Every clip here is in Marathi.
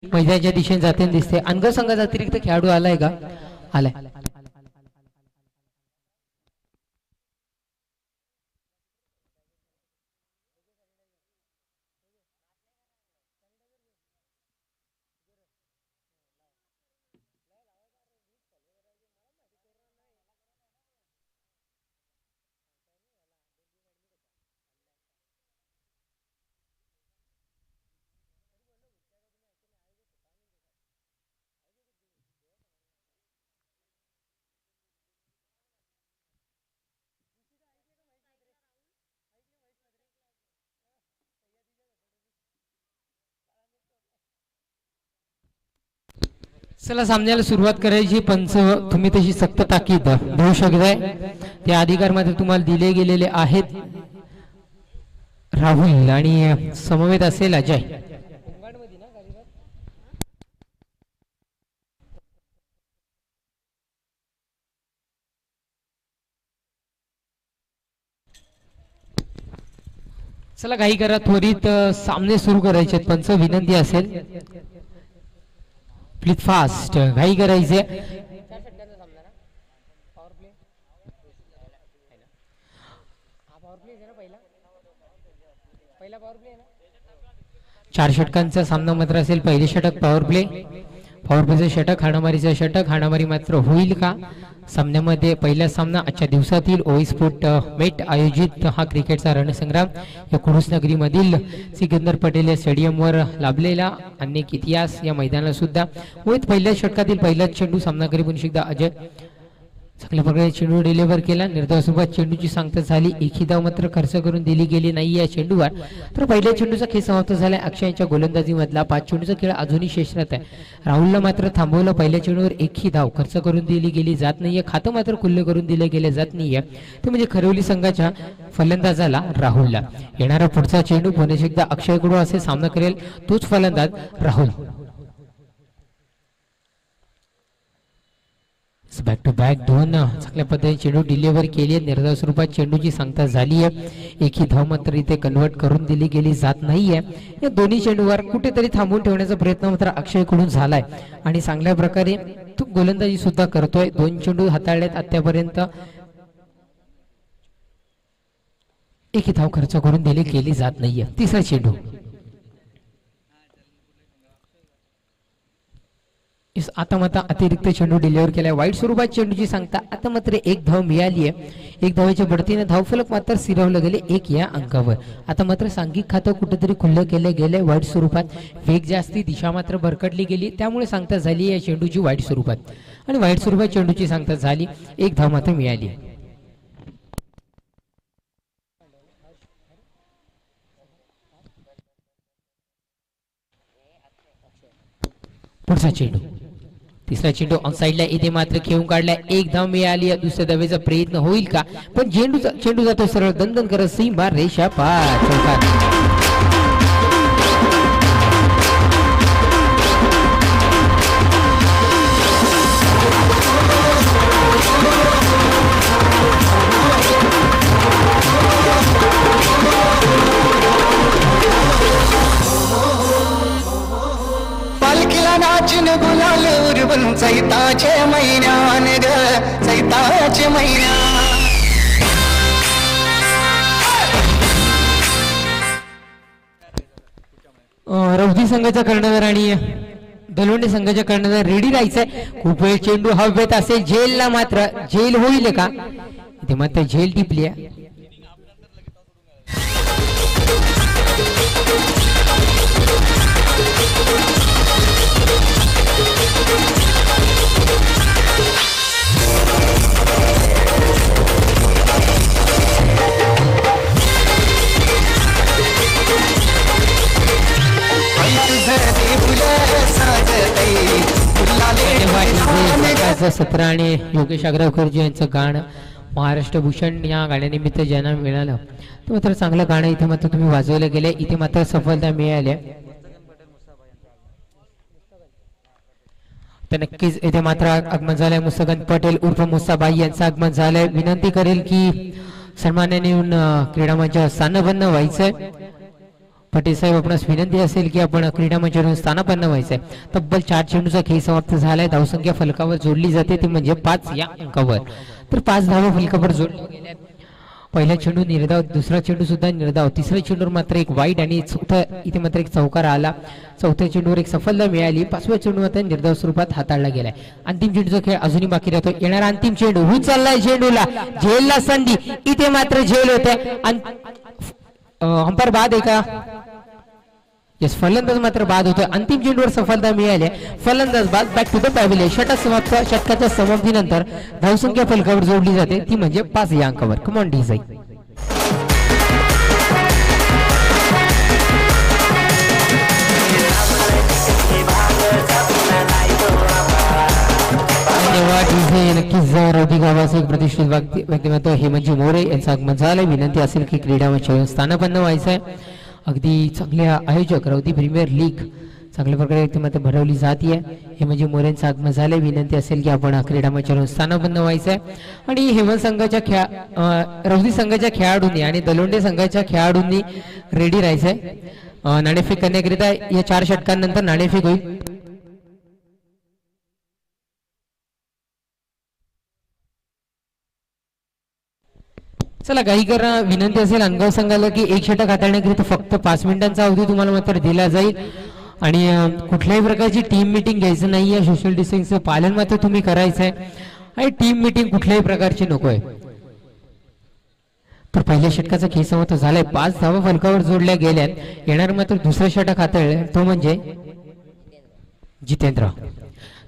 मैदानाच्या दिशेने जाताना दिसते. अनगर संघाचा अतिरिक्त खेळाडू आलाय का? आलाय. चला सामन्याला सुरुवात करायची. पंच तुम्ही तशी सक्त ताकीद देऊ शकताय. ते अधिकार मात्र तुम्हाला दिले गेलेले आहेत. राहुल आणि समवेत असेल अजय. चला काही करा, त्वरित सामने सुरू करायचे. पंच विनंती असेल प्लीज फास्ट घाई करायचे. चार षटकांचा सामना मात्र असेल. पहिले षटक पॉवर प्लेचं षटक, हाणामारीचं षटक. हाणामारी मात्र होईल का सामन्यामध्ये? पहिला सामना आजच्या दिवसातील ओई स्पोर्ट मेट आयोजित हा क्रिकेटचा रणसंग्राम या कुडूस नगरीमधील सिकंदर पटेल या स्टेडियमवर लाभलेला अनेक इतिहास या मैदानाला सुद्धा. मोहित पहिल्या षटकातील पहिलाच चेंडू सामनाकरी पुन्हा एकदा अजय चांगल्या प्रकारे चेंडू डिलिव्हर केला. निर्धाव सुरुवात चेंडूची सांगता झाली. एकही धाव मात्र खर्च करून दिली गेली नाही या चेंडूवर. तर पहिल्या चेंडूचा खेळ समाप्त झाला. अक्षय यांच्या गोलंदाजी मधला 5 चेंडूचा खेळ अजूनही शेष राहत आहे. राहुलला मात्र थांबवलं. पहिल्या चेंडूवर एकही धाव खर्च करून दिली गेली जात नाहीये. खातं मात्र खुल्ले करून दिले गेले जात नाहीये. ते म्हणजे खरवली संघाच्या फलंदाजाला राहुलला. येणारा पुढचा चेंडू पुन्हा एकदा अक्षयकडून असे सामना करेल तोच फलंदाज राहुल. बॅक टू बॅक दोन चांगल्या पद्धतीने चेंडू डिलिव्हर केली आहे. निर्धाव स्वरूपात चेंडूची सांगता झाली आहे. एकही धाव मात्र इथे कन्वर्ट करून दिली गेली जात नाहीये. या दोन्ही चेंडूवर कुठेतरी थांबवून ठेवण्याचा प्रयत्न मात्र अक्षयकडून झालाय आणि चांगल्या प्रकारे तो गोलंदाजी सुद्धा करतोय. 2 चेंडू हाताळल्यात आतापर्यंत. एकही धाव खर्च करून दिली गेली जात नाहीये. तिसरा चेंडू आता मात्र अतिरिक्त चेंडू डिलिव्हर केलाय. वाईट स्वरूपात चेंडूची सांगता. आता मात्र एक धाव मिळाली आहे. एक धावेच्या बढतीने धावफलक मात्र सिरवलं गेले 1 या अंकावर. आता मात्र सांघिक खातं कुठेतरी खुल्लं केलं गेलंय वाईट स्वरूपात. वेग जास्ती, दिशा मात्र भरकटली गेली, त्यामुळे सांगता झाली या चेंडूची वाईट स्वरूपात. आणि वाईट स्वरूपात चेंडूची सांगता झाली. एक धाव मात्र मिळाली. पुढचा चेंडू, तिसरा चेंडू ऑन साइडला इथे मात्र खेळून काढलाय. एक धाव मिळाली. दुसऱ्या धावेचा प्रयत्न होईल का? पण चेंडू जातो सरळ दणदण करत सीमा रेषा पार चौकात. नाचन गुलाल उरवून चैताचे महिन्यान ग चैताचे महिन्या. रौदी संघाचा कर्णधार आणि दलवंडे संघाच्या कर्णधार रेडी राहायचंय. खूप वेळ चेंडू हवेत असेल. झेलला मात्र झेल होईल का? इथे मात्र झेल टिपली आहे. सत्र आणि योगेश आग्रावकरजी यांचं गाणं महाराष्ट्र भूषण या गाण्यानिमित्त ज्यांना मिळालं ते मात्र चांगलं गाणं इथे मात्र तुम्ही वाजवलं गेले. इथे मात्र सफलता मिळाली. तर नक्कीच इथे मात्र आगमन झालंय. मुस्तफा पटेल उर्फ मुसाबाई यांचं आगमन झालंय. विनंती करेल की सन्मानाने येऊन क्रीडा मंचावर स्थानबद्ध व्हायचंय. पटेल साहेब आपणास विनंती असेल की आपण क्रीडा मंचावरून स्थानापन्न व्हायचंय. तब्बल 4 चेंडूचा खेळ समाप्त झालाय. धावसंख्या फलकावर जोडली जाते ती म्हणजे 5 या अंकावर. तर 5 धावा फलकावर जोडल्या गेल्या. पहिला चेंडू निर्धाव, दुसरा चेंडू सुद्धा निर्धाव, तिसऱ्या चेंडूवर मात्र एक वाईट आणि चौथा इथे मात्र एक चौकार आला. चौथ्या चेंडूवर एक सफलता मिळाली. 5व्या चेंडू मात्र निर्धाव स्वरूपात हाताळला गेलाय. अंतिम चेंडूचा खेळ अजूनही बाकी राहतो. येणारा अंतिम चेंडू होऊन चाललाय चेंडूला, झेलला संधी, इथे मात्र झेल होते. अंपायर बाद आहे का? यस, फलंदाज मात्र बाद होतोय. अंतिम चेंडूवर सफलता मिळाली. फलंदाज बाद. Back to the pavilion. षटक समाप्त. षटकाच्या समाप्तीनंतर धावसंख्या फलकावर जोडली जाते ती म्हणजे 5 या अंकावर. Come on design. नक्कीच रौदी गावाचे एक प्रतिष्ठित व्यक्तिमत्व हेमंतजी मोरे यांचं आगमन झालंय. विनंती असेल की क्रीडा मंचावरून स्थानापन्न व्हायचं आहे. अगदी चांगल्या आयोजक रौदी प्रीमियर लीग चांगल्या प्रकारे व्यक्तिमत्व भरवली जाते. हेमंतजी मोरेंचं आगमन झालंय. विनंती असेल की आपण क्रीडा मंचावरून स्थानापन्न व्हायचं आहे. आणि हेमंत संघाच्या रौदी संघाच्या खेळाडूंनी आणि दलोंडे संघाच्या खेळाडूंनी रेडी राहायचंय. नाणेफेक करण्याकरिता या 4 षटकांनंतर नाणेफेक होईल. चला काही करा. विनंती असेल अंगाव संघाला की एक षटक हाताळण्याकरिता फक्त 5 मिनिटांचा अवधी तुम्हाला मात्र दिला जाईल. आणि कुठल्याही प्रकारची टीम मीटिंग घ्यायचं नाही आहे. सोशल डिस्टन्सचं पालन मात्र तुम्ही करायचं आहे. आणि टीम मीटिंग कुठल्याही प्रकारची नको आहे. तर पहिल्या षटकाचा खेळ समाप्त झालाय. 5 धावा फलकावर जोडल्या गेल्यात. येणार मात्र दुसरं षटक हाताळलं तो म्हणजे जितेंद्र.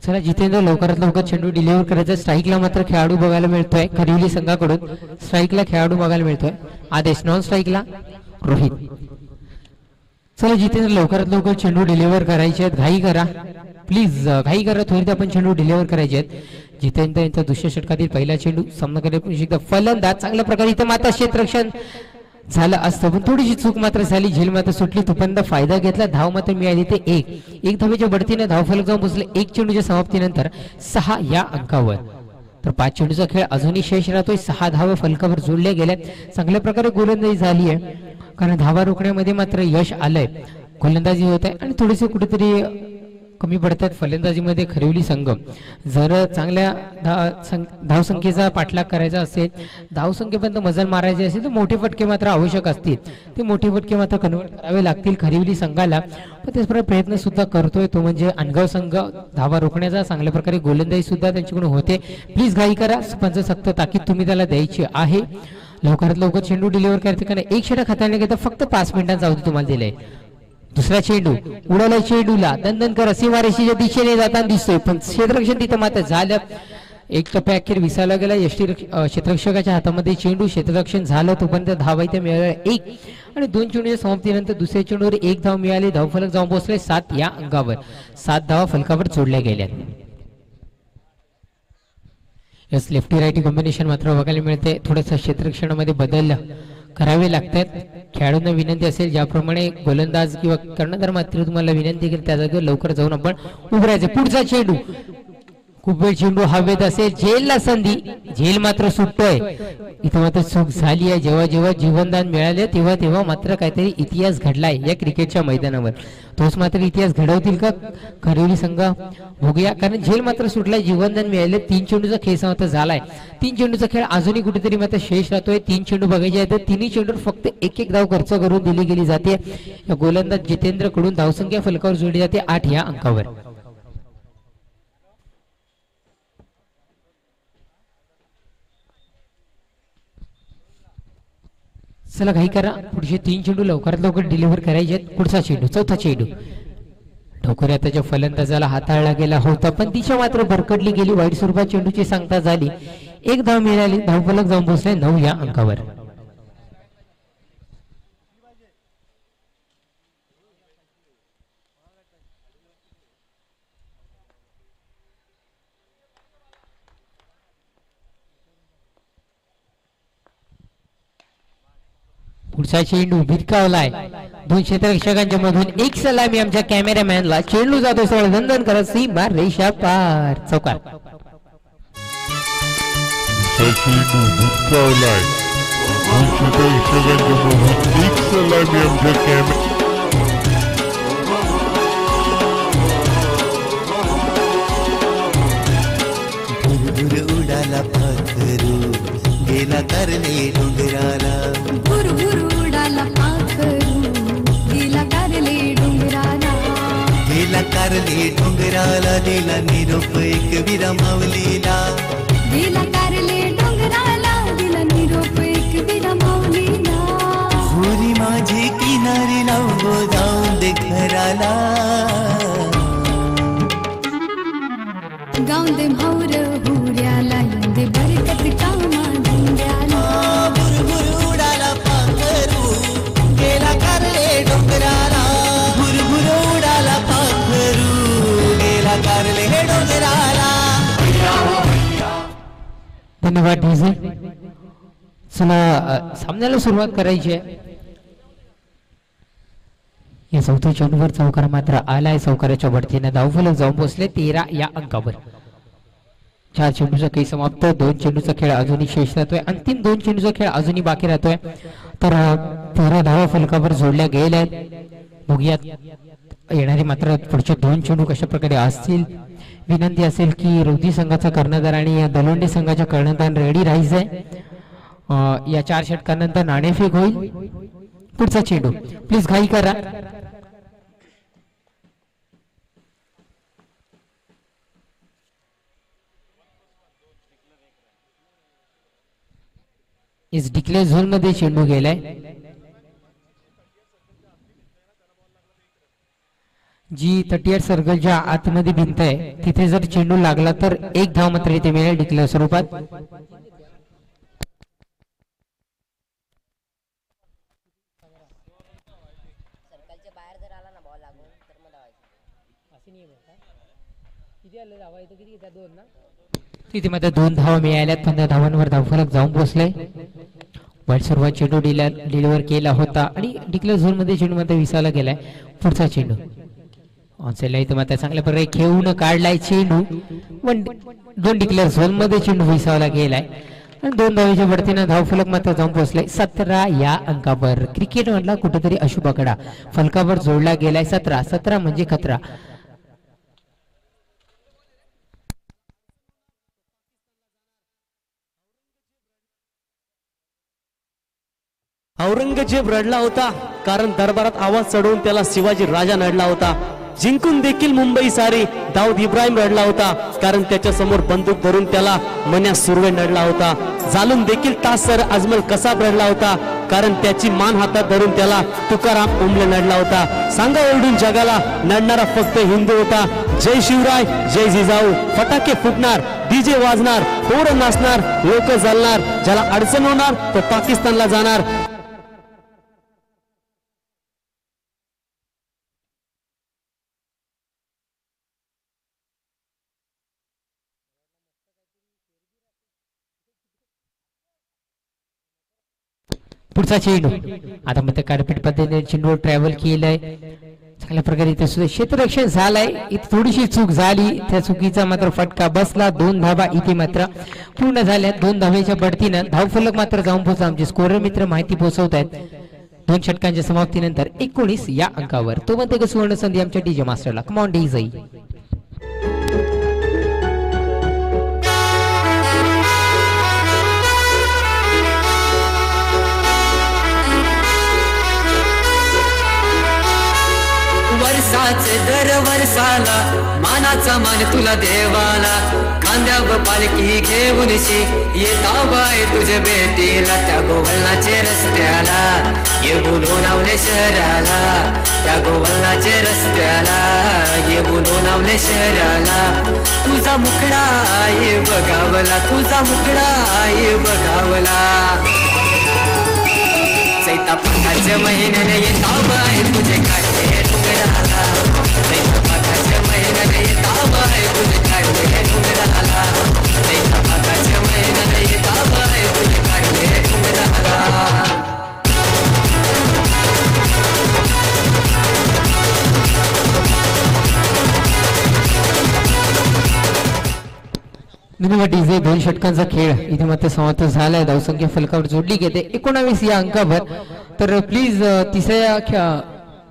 चला जितेंद्र लवकरात लवकर चेंडू डिलिव्हर करायचा. स्ट्राईकला मात्र खेळाडू बघायला मिळतोय. खरिवली संघाकडून स्ट्राईकला खेळाडू बघायला मिळतोय. आदेश. नॉन स्ट्राईकला रोहित. चला जितेंद्र लवकरात लवकर चेंडू डिलिव्हर करायचे आहेत. घाई करा प्लीज, घाई करा. त्वरित आपण चेंडू डिलिव्हर करायचे आहेत. जितेंद्र यांचा दुसऱ्या षटकातील पहिला चेंडू सामना करण्यापूर्वी फलंदाज चांगल्या प्रकारे इथं मात्र क्षेत्ररक्षण झालं असतं पण थोडीशी चूक मात्र झाली. झेल मात्र सुटली. तोपर्यंत फायदा घेतला. धाव मात्र मिळाली ते एक धावेच्या बढतीने धाव फलक जाऊन पोहोचले. 1 चेंडूच्या समाप्तीनंतर 6 या अंकावर. तर 5 चेंडूचा खेळ अजूनही शेष राहतोय. 6 धावा फलकावर जोडल्या गेल्यात. चांगल्या प्रकारे गोलंदाजी झाली आहे कारण धावा रोखण्यामध्ये मात्र यश आलंय. गोलंदाजी होत आहे आणि थोडेसे कुठेतरी कमी पडतात फलंदाजीमध्ये खरिवली संघ. जर चांगल्या धावसंख्येचा पाठलाग करायचा असेल, धावसंख्येपर्यंत मजल मारायची असेल तर मोठे फटके मात्र आवश्यक असतील. ते मोठे फटके मात्र कन्वर्ट करावे लागतील खरिवली संघाला. पण त्याचप्रमाणे प्रयत्न सुद्धा करतोय तो म्हणजे अनगाव संघ. धावा रोखण्याचा चांगल्या प्रकारे गोलंदाजी सुद्धा त्यांच्याकडून होते. प्लीज घाई करा. पंच सक्त ताकीद तुम्ही त्याला द्यायची आहे. लवकरात लवकर चेंडू डिलिव्हर करते कारण 1 षटक हाताळण्याकरिता फक्त 5 मिनिटांचा अवधी तुम्हाला दिलाय. दुसरा चेंडू उडवला. चेंडूला दणदणकर सीमारेषेच्या दिशेने जाताना दिसतोय पण क्षेत्ररक्षण तिथं मात्र झालं. एक टप्प्या अखेर विसायला गेला. क्षेत्ररक्षकाच्या हातामध्ये चेंडू. क्षेत्ररक्षण झालं. तोपर्यंत धावा इथे मिळाल्या 1 आणि 2 चेंडूच्या समाप्तीनंतर दुसऱ्या चेंडूवर 1 धाव मिळाली. धावफलक जाऊन पोहोचले 7 या अंकावर. 7 धावा फलकावर जोडल्या गेल्या. यस, लेफ्टी राईटी कॉम्बिनेशन मात्र बघायला मिळते. थोडंसं क्षेत्ररक्षणामध्ये बदल करावे लागतात. खेळाडूंना विनंती असेल ज्याप्रमाणे गोलंदाज किंवा कर्णधार मात्र तुम्हाला विनंती केली त्या जागेवर लवकर जाऊन आपण उभरायचे. पुढचा चेंडू खूप वेळ चेंडू हवेत असेल. झेलला संधी. झेल मात्र सुटतोय. इथं मात्र चूक झाली आहे. जेव्हा जेव्हा जीवनदान मिळाले तेव्हा तेव्हा मात्र काहीतरी इतिहास घडलाय या क्रिकेटच्या मैदानावर. तोच मात्र इतिहास घडवतील का खरिवली संघ बघूया कारण झेल मात्र सुटलाय. जीवनदान मिळाले. 3 चेंडूचा खेळ समाप्त झालाय. 3 चेंडूचा खेळ अजूनही कुठेतरी मात्र शेष राहतोय. 3 चेंडू बघायचे आहेत. 3 चेंडूवर फक्त 1 धाव खर्च करून दिली गेली जाते. या गोलंदाज जितेंद्र कडून धावसंख्या फलकावर जोडली जाते 8 या अंकावर. चला घाई करा. पुढचे 3 चेंडू लवकरात लवकर डिलिव्हर करायचे आहेत. पुढचा चेंडू चौथा चेंडू ढोकऱ्या त्याच्या फलंदाजाला हाताळला गेला होता पण दिशा मात्र भरकडली गेली. वाईट स्वरूपात चेंडूची सांगता झाली. 1 धाव मिळाली. धावफलक जाऊन पोहोचले 9 या अंकावर. पुढचा चेंडू भिरकावलाय. 2 क्षेत्ररक्षकांच्या मधून एक सलामी आमच्या कॅमेरामॅनला. चेंडू जातो सरळ दंदन करत सीमा रेषा पार. चौकार. चेंडू भिरकावलाय. 2 क्षेत्ररक्षकांच्या मधून एक सलामी आमच्या कॅमेरा करले डोंगराला भुरभुर उडाला पाखरू गेला कारले डोंगराला गेला करले डोंगराला दिला निरोप एक वीरा माऊलीला गेला कारले डोंगराला दिला निरोप एक विरा माऊलीला हुरी माझी किनारी लावो जाऊन दे घराला गाऊन दे भाऊर हुऱ्याला येऊन दे बरकत कामा धंद्याला भुरभुर उडाला पाखरू गेला करले डोंगराला भुरभुर उडाला पाखरू गेला करले डोंगराला. धन्यवाद डीजे. चला सामन्याला सुरुवात करायची आहे. या चौथ्या चेंडूवर चौकार मात्र आलाय. चौकाराच्या बढतीने धावफलक जाऊन पोहोचले 13 या अंकावर. 4 चेंडूचा खेळ समाप्त. 2 चेंडूचा खेळ अजूनही शेष राहतोय. अंतिम 2 चेंडूचा खेळ अजूनही बाकी राहतोय. तर 13 धावा फलकावर जोडल्या गेल्या आहेत. बघूयात येणारे मात्र पुढचे 2 चेंडू कशा प्रकारे असतील. विनंती असेल की रोधी संघाचा कर्णधार आणि दलोंडे संघाच्या कर्णधार रेडी राहायचंय. या 4 षटकानंतर नाणेफेक होईल. पुढचा चेंडू प्लीज घाई करा. इस डिक्लेअर झोन मध्ये चेंडू गेलाय. जी 38 सर्कलच्या आतमध्ये भिंत आहे तिथे जर चेंडू लागला तर 1 धाव मात्र इथे मिळेल डिक्लेअर स्वरूपात. तिथे मात्र 2 धावा मिळाल्यात. 15 धावांवर धावफलक जाऊन पोहोचले. वाईट सुरुवात चेंडू डिलिव्हर केला होता आणि डिक्लेअर झोन मध्ये चेंडू मध्ये विसावला गेलाय. पुढचा चेंडू ऑनसेलला इथं मात्र चांगल्या प्रकारे खेळून काढलाय चेंडू. पण 2 डिक्लेअर झोन मध्ये चेंडू विसावला गेलाय आणि 2 धावेच्या बढतीनं धावफलक मात्र जाऊन पोहोचलाय 17 या अंकावर. क्रिकेट मधला कुठेतरी अशुभ आकडा फलकावर जोडला गेलाय. 17 म्हणजे खतरा. औरंगजेब रडला होता कारण दरबारात आवाज चढवून त्याला शिवाजी राजा नडला होता. जिंकून देखील मुंबई सारी दाऊद इब्राहिम रडला होता कारण त्याच्या समोर बंदूक धरून त्याला मन्या सुर्वे नडला होता. जालून देखील तासर अजमल कसाब रडला होता कारण त्याची मान हातात धरून त्याला तुकाराम उमले नडला होता. सांगा ओरडून जगाला नडणारा फक्त हिंदू होता. जय शिवराय जय जिजाऊ फटाके फुटणार डीजे वाजणार पोरं नाचणार लोक जळणार. ज्याला अडचण होणार तो पाकिस्तानला जाणार. पुढचा चेंडू आता मग कार्पेट पद्धतीने चेंडू ट्रॅव्हल केलाय. चांगल्या प्रकारे इथे सुद्धा क्षेत्ररक्षण झालंय. इथे थोडीशी चूक झाली. त्या चुकीचा मात्र फटका बसला. 2 धावा इथे मात्र पूर्ण झाल्या. 2 धावेच्या बढतीनं धावफलक मात्र जाऊन पोहोचला. आमचे स्कोरर मित्र माहिती पोहोचवत आहेत 2 षटकांच्या समाप्तीनंतर 19 या अंकावर. तो म्हणते का सुवर्ण संधी आमच्या DJ master. Come on DJ. वर्षाचे दर वर्षाला मानाचा मान तुला देवाला. खांद्यावर पालखी घेऊन येता बाय तुझे भेटीला. त्या गोवलनाचे रस्त्याला ये बोलवले शहराला. त्या गोवलनाचे रस्त्याला ये बोलवले शहराला. तुझा मुखडा आहे बघावला. तुझा मुखडा आहे बघावला. चैता पाठाच्या महिन्याने येता बाय तुझे काढले डोंगराला. चैता पाठाच्या महिन्याने येता बाय तुझे काढले डोंगराला. चैता पाठाच्या महिन्याने येता बाय तुझे काढले डोंगराला. डीजे 2 षटकांचा खेळ इथे मात्र समाप्त झालाय. धावसंख्या फलकावर जोडली गेते 19 या अंकावर. तर प्लीज तिसऱ्या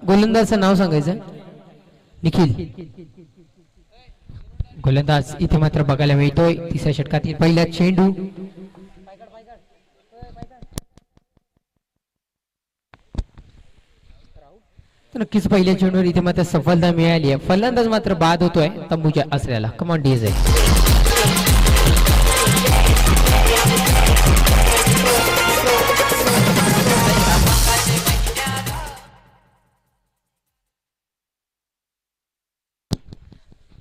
गोलंदाजचं नाव सांगायचं. निखिल गोलंदाज इथे मात्र बघायला मिळतोय. तिसऱ्या षटकातील पहिला चेंडू तर नक्कीच पहिल्या चेंडूवर इथे मात्र सफलता मिळाली आहे. फलंदाज मात्र बाद होतोय तंबूच्या आसऱ्याला. Come on DJ.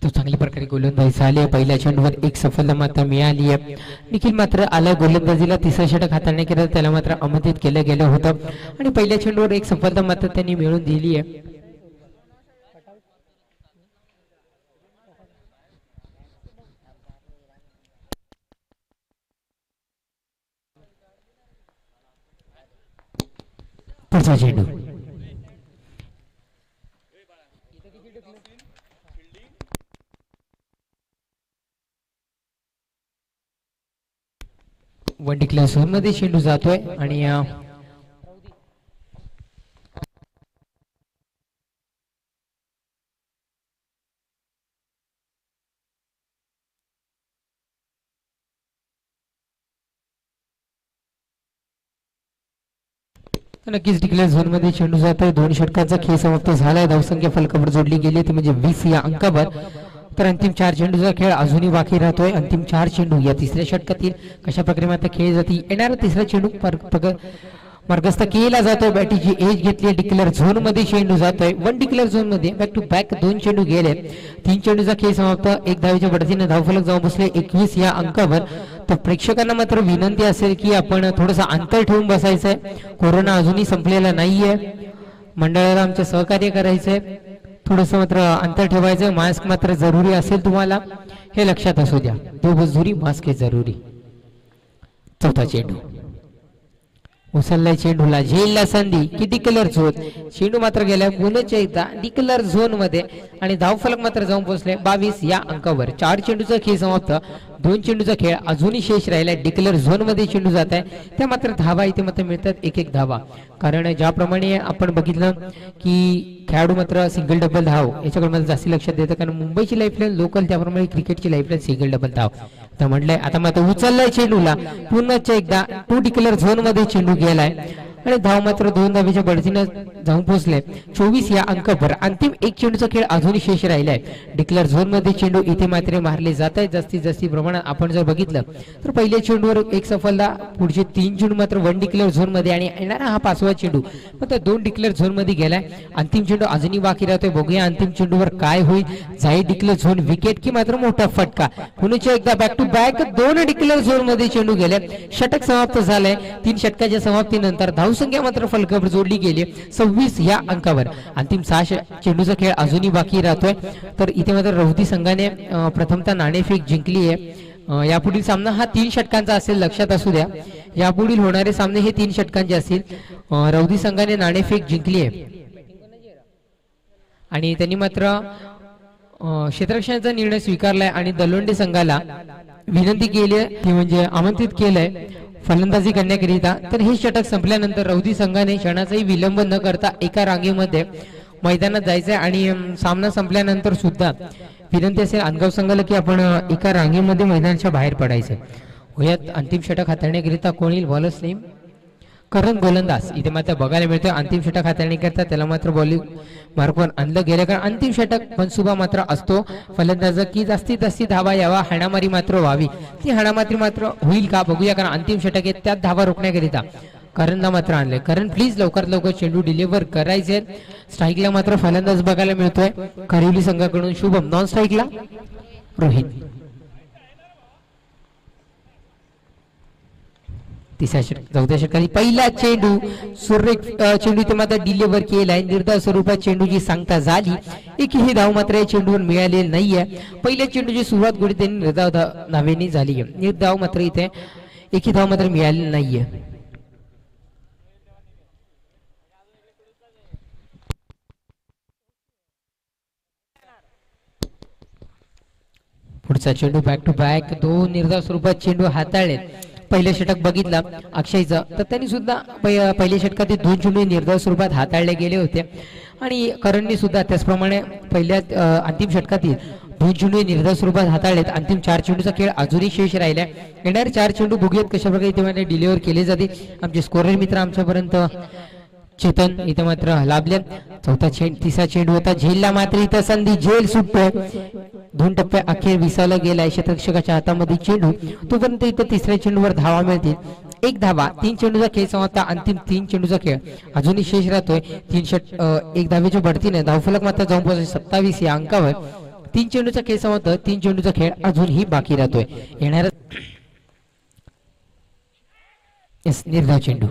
तो चांगल्या प्रकारे गोलंदाजी झाली आहे. पहिल्या चेंडूवर एक सफलता मात्र मिळाली आहे. निखिल मात्र आला गोलंदाजीला. तिसरा षटक हाताळण्याकरिता त्याला मात्र आमंत्रित केलं गेलं होतं आणि पहिल्या चेंडूवर एक सफलता मात्र त्यांनी मिळवून दिली आहे. पुढचा चेंडू वन डिक्लेअर झोन मध्ये चेंडू जातोय आणि नक्कीच डिक्लेअर झोन मध्ये चेंडू जातोय. 2 षटकांचा खेळ समाप्त झालाय. धावसंख्या फलकावर जोडली गेली ती म्हणजे 20 या अंकावर. तर अंतिम 4 चेंडूचा खेळ अजूनही बाकी राहतोय. अंतिम 4 चेंडू या तिसऱ्या षटकातील कशा प्रकारे मात्र खेळ जातील. येणारा तिसरा चेंडू मार्गस्थ केला जातोय. बॅटीची एज घेतली. डिक्लेअर झोन मध्ये चेंडू जातोय. वन डिक्लेअर झोन मध्ये बॅक टू बॅक 2 चेंडू गेले. 3 चेंडूचा खेळ समाप्त. 1 धावेच्या बढतीने धावफलक जाऊन बसले 21 या अंकावर. तर प्रेक्षकांना मात्र विनंती असेल की आपण थोडंसं अंतर ठेवून बसायचंय. कोरोना अजूनही संपलेला नाहीये. मंडळाला आमचे सहकार्य करायचंय. थोडंसं मात्र अंतर ठेवायचं. मास्क मात्र जरुरी असेल तुम्हाला हे लक्षात असू द्या. 2 गज दुरी, मास्क हे जरुरी. चौथा चेंडू उचललाय. चेंडूला झेलला संधी की डिक्लेअर झोन. चेंडू मात्र गेल्या पुन्हा एकदा डिक्लेअर झोन मध्ये आणि धावफलक मात्र जाऊन पोहोचले 22 या अंकावर. 4 चेंडूचा खेळ समाप्त. 2 चेंडूचा खेळ अजूनही शेष राहिलाय. डिक्लेअर झोन मध्ये चेंडू जात आहे. त्या मात्र धावा इथे मात्र मिळतात. 1-1 धावा. कारण ज्याप्रमाणे आपण बघितलं की खेळाडू मात्र सिंगल डबल धाव याच्याकडे मला जास्त लक्षात देतं. कारण मुंबईची लाईफलाईन लोकल, त्याप्रमाणे क्रिकेटची लाईफलाईन सिंगल डबल धाव. तर म्हटलंय आता मात्र उचललाय चेंडूला. पुन्हा एकदा 2 डिक्लेअर झोन मध्ये चेंडू गेलाय आणि धाव मात्र 2 धावेच्या बढतीनं जाऊन पोहोचले 24 या अंकावर. अंतिम 1 चेंडूचा खेळ अजूनही शेष राहिलाय. डिक्लेअर झोन मध्ये चेंडू इथे मात्र मारले जात आहेत जास्तीत जास्त प्रमाणात. आपण जर बघितलं तर पहिल्या चेंडूवर एक सफलता. पुढचे 3 चेंडू मात्र वन डिक्लेअर झोन मध्ये आणि येणारा हा 5वा चेंडू मात्र 2 डिक्लेअर झोन मध्ये गेलाय. अंतिम चेंडू अजूनही बाकी राहतोय. बघूया अंतिम चेंडूवर काय होईल. जाईल डिक्लेअर झोन विकेट की मात्र मोठा फटका. पुन्हा एकदा back to back 2 declare zone मध्ये चेंडू गेले. षटक समाप्त झालंय. 3 षटकाच्या समाप्तीनंतर धावसंख्या मात्र फलकावर जोडली गेली 26 या अंकावर. अंतिम 6 चेंडूचा खेळ अजूनही बाकी राहतोय. तर इथे मात्र रौदी संघाने प्रथमतः नाणेफेक जिंकली आहे. यापुढील सामना हा 3 षटकांचा असेल, लक्षात असू द्या. यापुढील होणारे सामने हे 3 षटकांचे असतील. रौदी संघाने नाणेफेक जिंकली आहे आणि त्यांनी मात्र क्षेत्ररक्षणाचा निर्णय स्वीकारलाय आणि दलोंडे संघाला विनंती केली आहे ती म्हणजे आमंत्रित केलंय फलंदाजी करण्याकरिता. तर हे षटक संपल्यानंतर रौदी संघाने क्षणाचाही विलंब न करता एका रांगेमध्ये मैदानात जायचंय आणि सामना संपल्यानंतर सुद्धा विनंती असेल अनगाव संघाला की आपण एका रांगेमध्ये मैदानाच्या बाहेर पडायचंय. वयात अंतिम षटक हाताळण्याकरिता कोणी बॉलर्स नेम करण गोलंदाज इथे मात्र बघायला मिळतोय. अंतिम षटक हाताळण्याकरिता त्याला मात्र बॉलिंग मार्कवर आणलं गेलं. कारण अंतिम षटक मनसुबा मात्र असतो फलंदाज की जास्तीत जास्त धावा यावा, हाणामारी मात्र व्हावी. ती हाणामारी मात्र होईल का बघूया. कारण अंतिम षटक आहे त्यात धावा रोखण्याकरिता करणला मात्र आणले. कारण प्लीज लवकरात लवकर चेंडू डिलिव्हर करायचे. स्ट्राईकला मात्र फलंदाज बघायला मिळतोय करिवली संघाकडून शुभम. नॉन स्ट्राईकला रोहित. तिसऱ्या चौथ्या षटकाची पहिला चेंडू सुरेख चेंडू इथे मात्र डिलिव्हर केलाय. निर्धाव स्वरूपात चेंडूची सांगता झाली. एकही धाव मात्र या चेंडूवर मिळालेली नाहीये. पहिल्या चेंडूची सुरुवात गोडी त्यांनी निर्धाव धावेने झाली आहे. निर्धाव मात्र इथे एकही धाव मात्र मिळालेली नाहीये. पुढचा चेंडू बॅक टू बॅक 2 निर्धाव स्वरूपात चेंडू हाताळले. पहिलं षटक बघितलं अक्षयचं तर त्यांनी सुद्धा पहिल्या षटकात 2 चेंडू निर्धाव स्वरूपात हाताळले गेले होते आणि करणनी सुद्धा त्याचप्रमाणे पहिल्या अंतिम षटकातील 2 चेंडू निर्धाव स्वरूपात हाताळलेत. अंतिम 4 चेंडूचा खेळ अजूनही शेष राहिलाय. येणारे 4 चेंडू बघूयात कशा प्रकारे ते डिलिव्हर केले जाते. आमचे स्कोरर मित्र आमच्यापर्यंत चेतन इथं मात्र लाभले. तिसरा चेंडू होता झेलला, मात्र इथं संधी, झेल सुटतोय. 2 टप्प्या अखेर विसावला गेलाय शतरक्षकाच्या हातामध्ये चेंडू. तोपर्यंत इथं तिसऱ्या चेंडूवर धावा मिळतील. 1 धावा. 3 चेंडूचा खेळ समाप्त. अंतिम 3 चेंडूचा खेळ अजूनही शेष राहतोय. 1 धावेच्या बढतीने धावफलक मात्र जाऊन पोहोचले 27 या अंकावर. 3 चेंडूचा खेळ समाप्त. 3 चेंडूचा खेळ अजूनही बाकी राहतोय. येणारा निर्धाव चेंडू.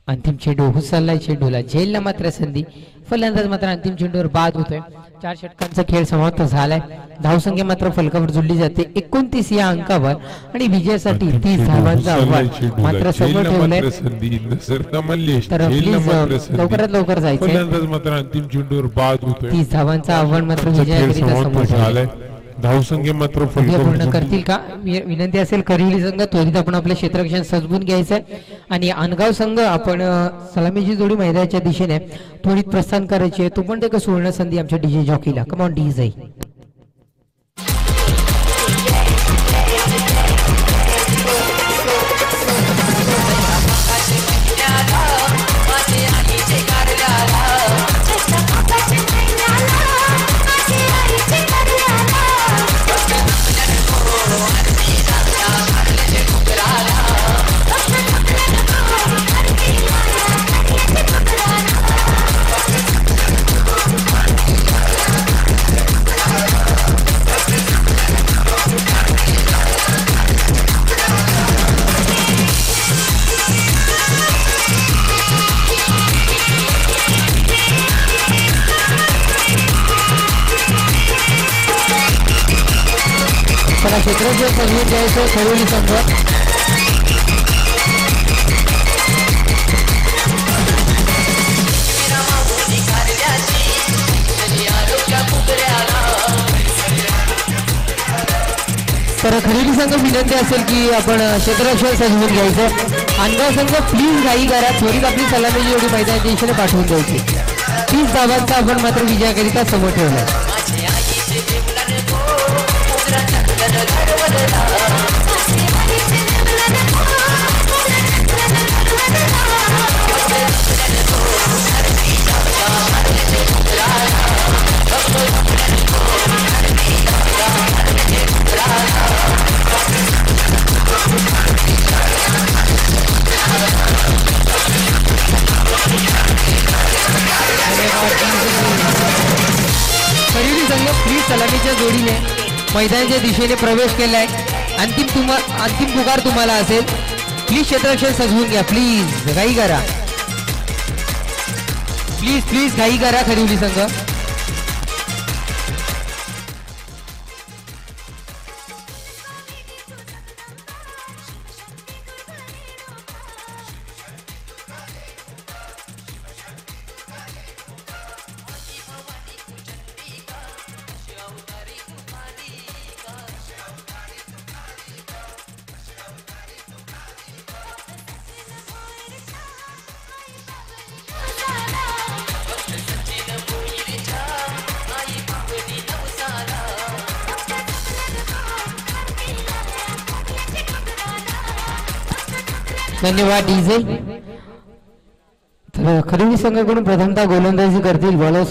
अंतिम चेंडू हुसललाय, चेंडूला झेलला मात्र संधी. फलंदाज मात्र अंतिम चेंडूवर बाद होतोय. 4 षटकांचा खेळ समाप्त झालाय. धावसंख्या मात्र फलकावर जुळली जाते 29 या अंकावर आणि विजयासाठी 30 धावांचा आव्हान मात्र समोर ठेवलंय. तर प्लीज लवकरात लवकर जायचंय. मात्र अंतिम चेंडूवर बाद होतोय. 30 धावांचं आव्हान मात्र विजयाकरिता समोर ठेवलंय. धावसंख्या मात्र पूर्ण करतील का विनंती असेल. करिवली संघ त्वरित आपण आपलं क्षेत्ररक्षण सजवून घ्यायचंय आणि अनगाव संघ आपण सलामीची जोडी मैदानाच्या दिशेने त्वरित प्रस्थान करायची आहे. तो पण ते सुवर्ण संधी आमच्या डीजे जॉकीला. Come on DJ. क्षेत्ररक्षण सजवून द्यायचं करिवली संघ. तर खरेदी संघ विनंती असेल की आपण क्षेत्ररक्षण सजवून घ्यायचं. अनगाव संघ प्लीज घाई करा. त्वरित आपली सलामीची जोडी मैदानाच्या दिशेने पाठवून द्यायची. 30 धावांचा आपण मात्र विजयाकरिता समोर ठेवला. खरेदी संघ प्लीज सलामीच्या जोडीने मैदानाच्या दिशेने प्रवेश केलाय. अंतिम पुकार तुम्हाला असेल. प्लीज क्षेत्ररक्षण सजवून घ्या. प्लीज घाई करा. प्लीज घाई करा खरिवली संघ. धन्यवाद डीजे. तर खरेदी संघाकडून प्रथमतः गोलंदाजी करतील बॉलर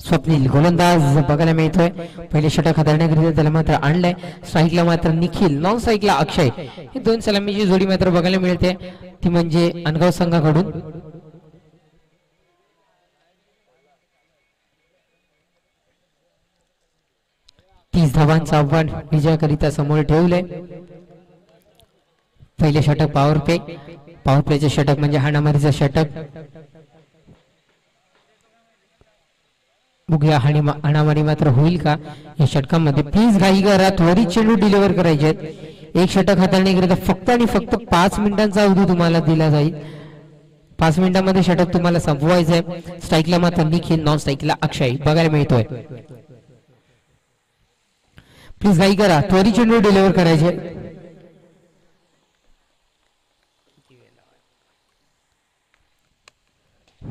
स्वप्नील गोलंदाज बघायला मिळतोय. पहिले षटक हाताळण्याकरिता त्याला मात्र आणलंय. स्ट्राईकला मात्र निखिल, नॉन स्ट्राईकला अक्षय. ही 2 सलामीची जोडी मात्र बघायला मिळते. ती म्हणजे अनगाव संघाकडून. तीस धावांचं आव्हान विजयाकरिता समोर ठेवलंय. पहिले षटक पॉवर प्लेचे षटक म्हणजे हाणामारीचं षटक. बघूया हाणामारी मात्र होईल का या षटकामध्ये. प्लीज घाई करा. त्वरित चेंडू डिलिव्हर करायचे. 1 षटक हाताळण्याकरिता फक्त आणि फक्त 5 मिनिटांचा अवधी तुम्हाला दिला जाईल. 5 मिनिटांमध्ये षटक तुम्हाला संपवायचंय. स्ट्राईकला मात्र निखिल, नॉन स्ट्राईकला अक्षय बघायला मिळतोय. प्लीज घाई करा, त्वरित चेंडू डिलिव्हर करायचे.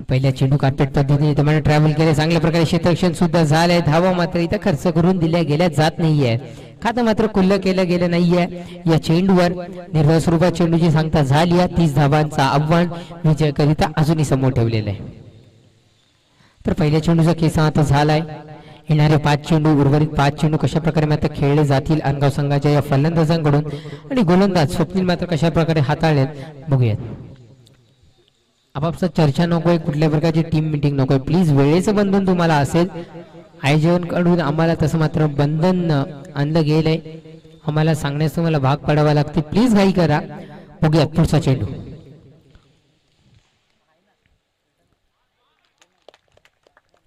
पहिल्या चेंडू कार्पेट पद्धतीने तुम्हाला ट्रॅव्हल केले, चांगल्या प्रकारे क्षेत्ररक्षण सुद्धा झालंय. धावा मात्र इथं खर्च करून दिल्या गेल्या जात नाहीये, खातं मात्र खुल्लं केलं गेलं नाहीये. या चेंडूवर निर्धाव स्वरूपात चेंडूची सांगता झाली आहे. 30 धावांचा आव्हान विजयाकरिता अजूनही समोर ठेवलेलं आहे. तर पहिल्या चेंडूचा केस आता झालाय. येणारे 5 चेंडू, उर्वरित 5 चेंडू कशा प्रकारे मात्र खेळले जातील अनगाव संघाच्या या फलंदाजांकडून आणि गोलंदाज स्वप्नील मात्र कशा प्रकारे हाताळलेत बघूयात. आपापसात चर्चा नकोय, कुठल्या प्रकारची टीम मिटिंग नकोय. प्लीज वेळेचं बंधन तुम्हाला असेल, आयोजकांकडून आम्हाला तसं मात्र बंधन आणलं गेलंय, आम्हाला सांगण्यास तुम्हाला भाग पडावा लागते. प्लीज घाई करा. बघूयात पुढचा चेंडू.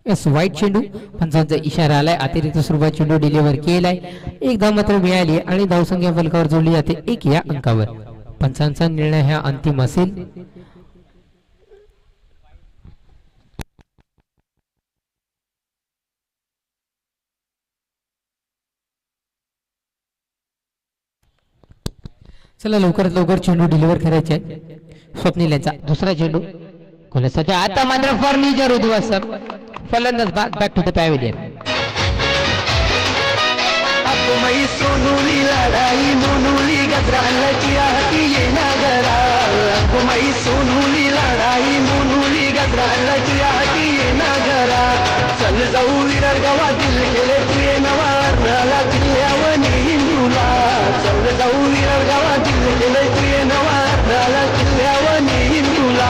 यस, वाईट चेंडू. पंचांचा इशारा आलाय. अतिरिक्त स्वरूपात चेंडू डिलिव्हर केलाय. एक धाव मात्र मिळाली आणि धावसंख्या फलकावर जोडली जाते 1 या अंकावर. पंचांचा निर्णय हा अंतिम असेल. चला लवकरात लवकर चेंडू डिलिव्हर करायचे आहे. स्वप्नील यांचा दुसरा चेंडू कोणासाठी आता मात्र फर्निचर उद्ध्वस्त. फलंदाज बॅक टू द पॅव्हिलियन. मई सोनुली लढाई मोनुली गजराची आरती ये नगरा. मई सोनुली लढाई मोनुली गजराची आरती ये नगरा. चल जाऊ विरर गावातील गेले तुये नवारणाला किल्ल्यावनी हिंदूला. चल जाऊ विरर गावातील गेले तुये नवारणाला किल्ल्यावनी हिंदूला.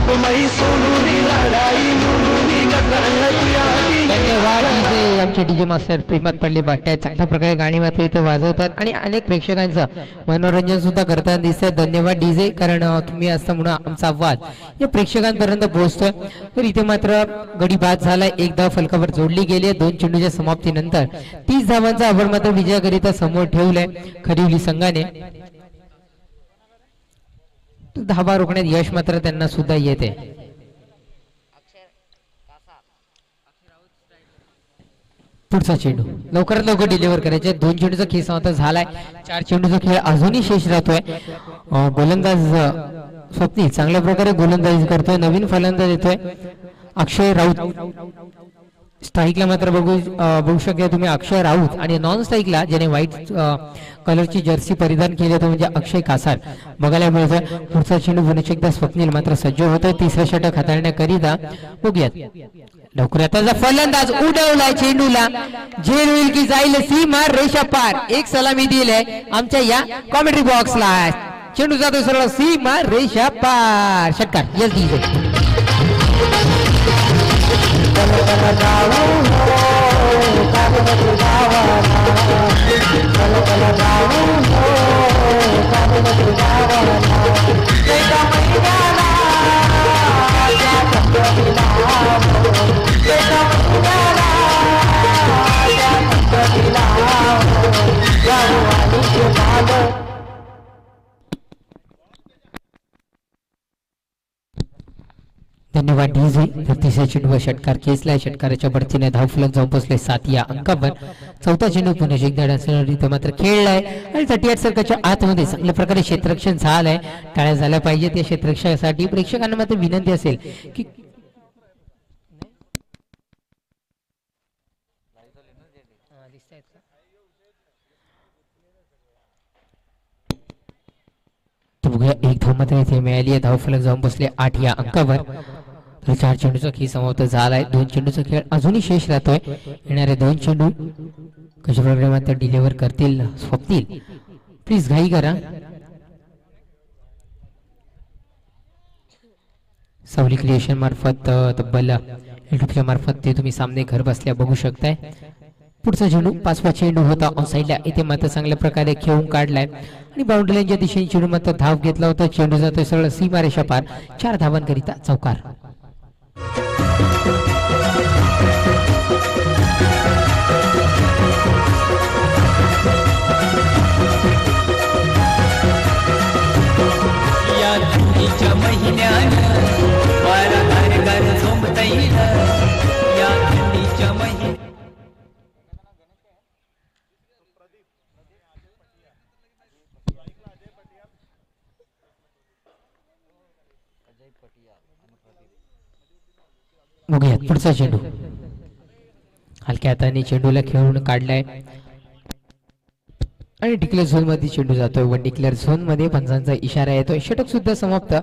मई सोनुली लढाई मोनुली गजराची आरती. धन्यवाद डीजे. आमचे डीजे मास्टर प्रेमात पडले वाटत चांगल्या प्रकारे गाणी मात्र इथे वाजवतात आणि अनेक प्रेक्षकांचं मनोरंजन सुद्धा करताना दिसतंय. धन्यवाद डीजे, कारण तुम्ही असता म्हणून आमचा आवाज या प्रेक्षकांपर्यंत पोहोचतोय. तर इथे मात्र गडी बाद झालाय. एक धाव फलकावर जोडली गेली. 2 चेंडूच्या समाप्तीनंतर 30 धावांचा आव्हान मात्र विजयाकरिता समोर ठेवलंय खरिवली संघाने. धावा रोखण्यात यश मात्र त्यांना सुद्धा येते. पुढचा चेंडू लवकरात लवकर डिलिव्हर करायचे. 2 चेंडूचा खेळ समाप्त झालाय. 4 चेंडूचा खेळ अजूनही शेष राहतोय. गोलंदाज स्वप्नील चांगल्या प्रकारे गोलंदाजी करतोय. नवीन फलंदाज येतोय अक्षय राऊत. स्ट्राईकला मात्र बघू शकता तुम्ही अक्षय राऊत, आणि नॉन स्ट्राईकला ज्याने व्हाईट कलरची जर्सी परिधान केली होती म्हणजे अक्षय कासार बघायला मिळतोय. पुढचा चेंडू पुन्हा एकदा स्वप्नील मात्र सज्ज होतोय तिसरा षटक हाताळण्याकरिता. बघूयात लवकर. त्याचा फलंदाज उडवलाय चेंडूला. झेल होईल की जाईल सीमा रेषा पार. एक सलामी दिली आमच्या या कॉमेंट्री बॉक्सला. चेंडू जातो सरळ सीमा रेषा पार. षटकार. Yes DJ. धन्यवाद डीजे. तर तिसऱ्या चेंडूवर षटकार खेचलाय. षटकाराच्या बढतीने धावफलक जाऊन पोहोचले 7 या अंकावर. चौथा चेंडू पुन्हा एकदा डान्सर मात्र खेळलाय आणि 38 सर्कलच्या आतमध्ये चांगल्या प्रकारे क्षेत्ररक्षण झालंय. टाळ्या झाल्या पाहिजेत या क्षेत्ररक्षणासाठी. प्रेक्षकांना मात्र विनंती असेल की एक धाव मात्र इथे मिळाली आहे. धावफलक जाऊन बसले 8 या अंकावर. तर 4 चेंडूचा खेळ समाप्त झालाय. 2 चेंडूचा खेळ अजूनही शेष राहतोय. येणारे 2 चेंडू कशा प्रकारे मात्र डिलिव्हर करतील स्वप्नील. प्लीज घाई करा. सावली क्रिएशन मार्फत तब्बल युट्यूबच्या मार्फत ते तुम्ही सामने घर बसल्या बघू शकताय. पुढचा चेंडू 5वा चेंडू होता ऑनसाइडला. इथे मात्र चांगल्या प्रकारे खेळून काढलाय आणि बाउंड्री लाईनच्या दिशेने चेंडू मात्र धाव घेतला होता. चेंडू जातोय सरळ सीमारेषा पार. 4 धावांकरिता चौकार. या थंडीच्या महिन्यानं वारा गार झोंबता येईल. या थंडीच्या महिन्यात बघूयात पुढचा चेंडू हलक्या हाताने चेंडूला खेळून काढलाय आणि डिक्लेअर झोन मध्ये चेंडू जातोय व डिक्लेअर झोन मध्ये पंचांचा इशारा येतोय. षटक सुद्धा समाप्त.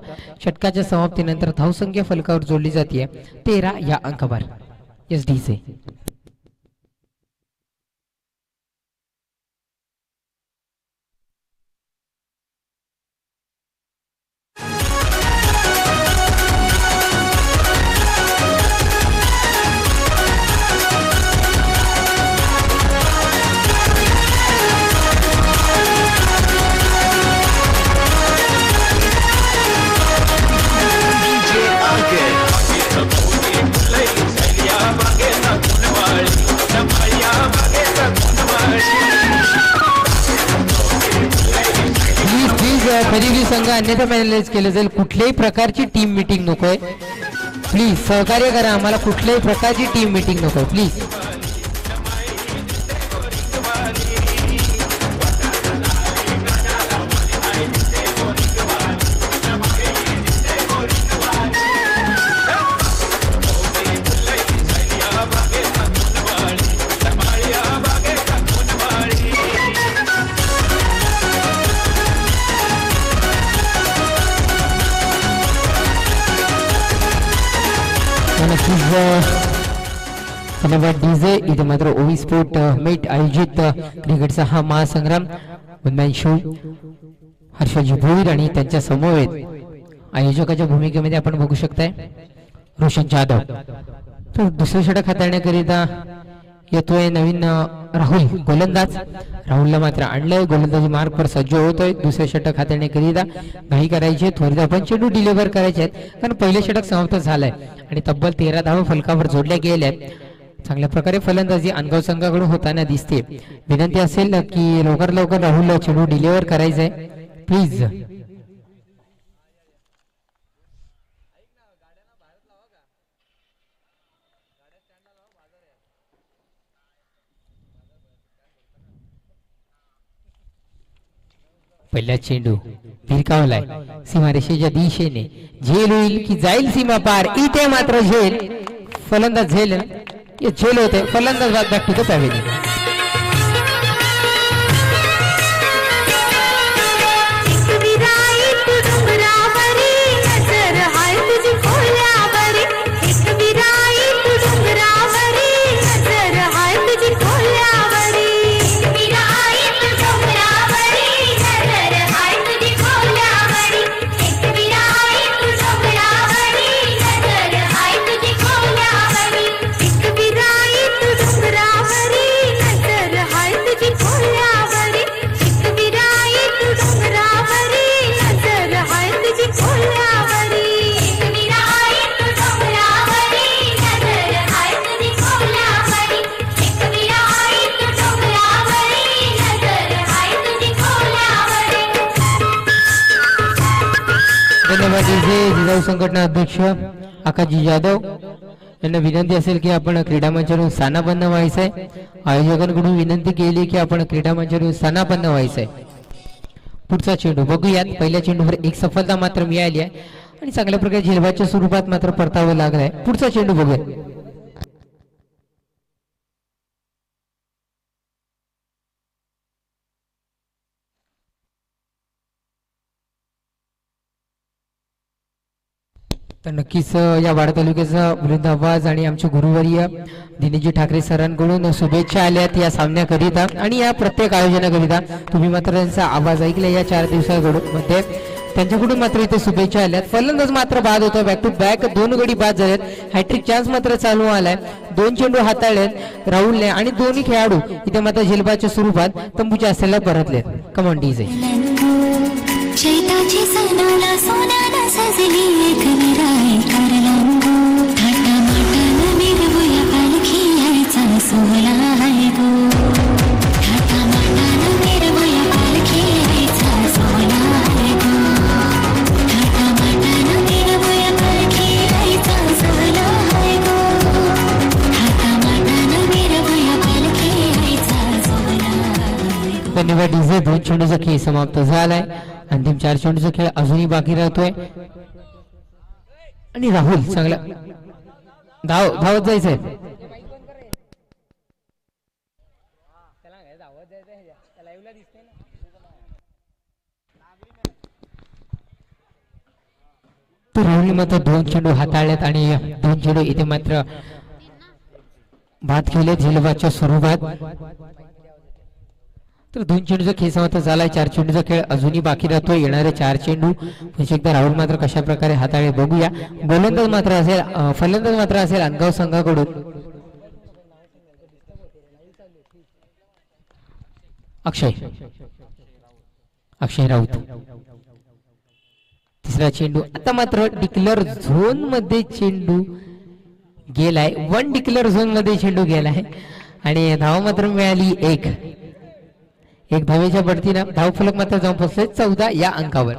षटकाच्या समाप्तीनंतर धावसंख्या फलकावर जोडली जाते 13 या अंकावर. SDC खरेदी संघ अन्यथा मॅनेज केलं जाईल. कुठल्याही प्रकारची टीम मीटिंग नकोय प्लीज. सहकार्य करा आम्हाला. कुठल्याही प्रकारची टीम मीटिंग नकोय प्लीज. धन्यवाद डीजे. इथे मात्र ओवी स्पोर्ट मेट आयोजित क्रिकेटचा हा महासंग्राम वनमॅन शो हर्षजी भोईर आणि त्यांच्या समवेत आयोजकाच्या भूमिकेमध्ये आपण बघू शकताय रोशन जाधव. तर दुसरे षटक हाताळण्याकरिता येतोय नवीन राहुल गोलंदाज. राहुलला मात्र आणलंय. गोलंदाजी मार्कवर सज्ज होतोय. दुसरे षटक हाताळण्याकरिता घाई करायची. त्वरित आपण चेंडू डिलिव्हर करायचे आहेत कारण पहिले षटक समाप्त झालंय आणि तब्बल 13 धावा फलकावर जोडल्या गेल्या आहेत. चांगल्या प्रकारे फलंदाजी अनगाव संघाकडून होताना दिसते. विनंती असेल की लवकर लवकर राहुल चेंडू डिलिव्हर करायचंय प्लीज. पहिला चेंडू भिरकावलाय सीमारेषेच्या दिशेने. झेल होईल की जाईल सीमा पार. इथे मात्र झेल. फलंदाज झेल झेल होते. फलंदाज बाद back to the pavilion. Jijau संघटना अध्यक्ष आकाशजी जाधव यांना विनंती असेल की आपण क्रीडा मंचावरून स्थानापन्न व्हायचंय. आयोजकांकडून विनंती केली की आपण क्रीडा मंचावरून स्थानापन्न व्हायचंय. पुढचा चेंडू बघूयात. पहिल्या चेंडूवर एक सफलता मात्र मिळाली आहे आणि चांगल्या प्रकारे झेलबाच्या स्वरूपात मात्र परतावं लागलाय. पुढचा चेंडू बघूया. तर नक्कीच या वाडा तालुक्याचा बुलंद आवाज आणि आमचे गुरुवर्य दिनेशजी ठाकरे सरांकडून शुभेच्छा आल्यात या सामन्याकरिता आणि या प्रत्येक आयोजनाकरिता. तुम्ही मात्र त्यांचा आवाज ऐकला या 4 दिवसामध्ये. त्यांच्याकडून मात्र इथे शुभेच्छा आल्यात. फलंदाज मात्र बाद होतो. बॅक टू बॅक 2 गडी बाद झालेत. हॅट्रिक चान्स मात्र चालू आलाय. 2 चेंडू हाताळलेत राहुलने आणि दोन्ही खेळाडू इथे मात्र झेलबाच्या स्वरूपात तंबूच्या असलेला परतलेत. Come on DJ. चैताची सणाला सोन्याला सजली एक विराई कारलांगो. थाटामाटानं मिरवूया पालखी यायचा सोहळा आहे गो. थाटामाटानं मिरवूया पालखी यायचा सोहळा आहे गो. थाटामाटानं मिरवूया पालखी यायचा सोहळा आहे गो. थाटामाटानं मिरवूया पालखी यायचा सोहळा आहे गो. धन्यवाद डीजे. 2 चेंडूचा खेळ समाप्त झालाय. अंतिम 4 चेंडूचा खेळ अजूनही बाकी राहतोय. आणि राहुल चांगला धावत जायचंय. तर राहुलने मात्र 2 चेंडू हाताळल्यात आणि 2 चेंडू इथे मात्र बाद केले झेलबादच्या स्वरूपात. तर 2 चेंडूचा खेळ समाप्त झालाय. 4 चेंडूचा खेळ अजूनही बाकी राहतोय. येणारे 4 चेंडू म्हणजे एकदा राहुल मात्र कशा प्रकारे हाताळे बघूया. गोलंदाज मात्र असेल फलंदाज मात्र असेल अनगाव संघाकडून अक्षय राऊत. तिसरा चेंडू आता मात्र डिक्लेअर झोन मध्ये चेंडू गेलाय. 1 डिक्लेअर झोन मध्ये चेंडू गेलाय आणि धाव मात्र मिळाली 1. धावेच्या बढतीनं धावफलक मात्र जाऊन पोहोचले 14 या अंकावर.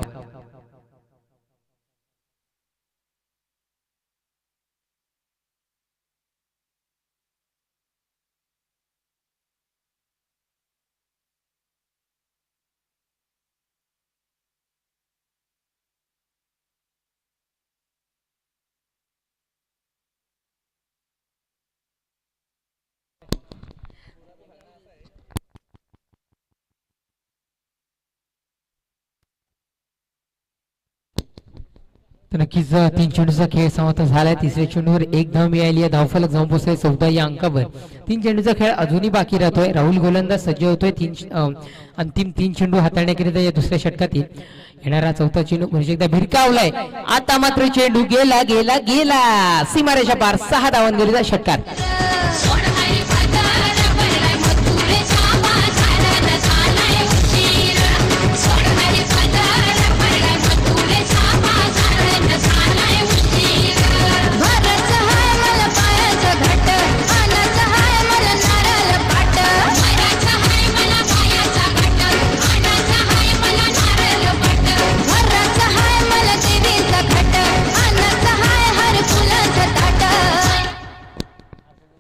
तर नक्कीच 3 चेंडूचा खेळ समाप्त झालाय. तिसऱ्या चेंडूवर 1 धाव मिळाली आहे. धावफलक जाऊन पोहोचले 14 या अंकावर. 3 चेंडूचा खेळ अजूनही बाकी राहतोय. राहुल गोलंदाज सज्ज होतोय अंतिम 3 चेंडू हाताळण्याकरिता या दुसऱ्या षटकातील. येणारा 4था चेंडू म्हणजे एकदा भिरकावलाय. आता मात्र चेंडू गेला गेला गेला सीमारेषा पार. 6 धावांवरील षटकार.